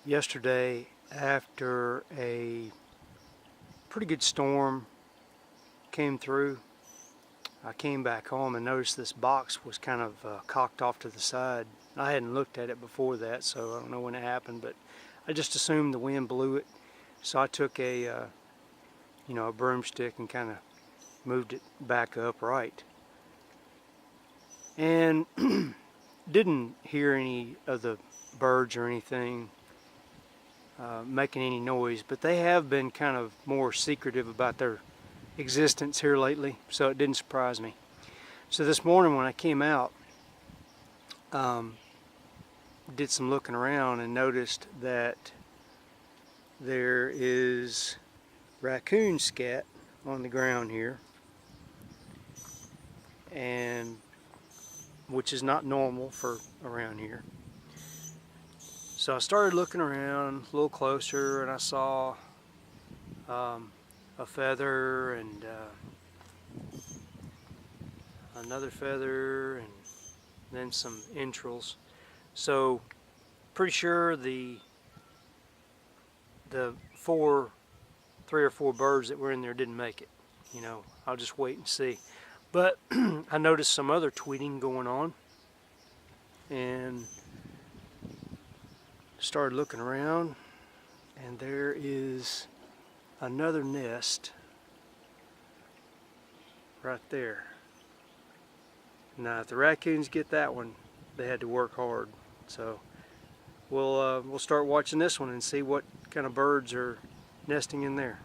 Yesterday, after a pretty good storm came through, I came back home and noticed this box was kind of cocked off to the side. I hadn't looked at it before that, so I don't know when it happened, but I just assumed the wind blew it. So I took a broomstick and kind of moved it back upright. And didn't hear any of the birds or anything making any noise, but they have been kind of more secretive about their existence here lately, so it didn't surprise me. So this morning when I came out, did some looking around and noticed that there is raccoon scat on the ground here, and which is not normal for around here. So I started looking around a little closer, and I saw a feather and another feather, and then some entrails. So pretty sure the three or four birds that were in there didn't make it. I'll just wait and see. But I noticed some other tweeting going on and started looking around, and there is another nest right there. Now if the raccoons get that one, they had to work hard. So we'll start watching this one and see what kind of birds are nesting in there.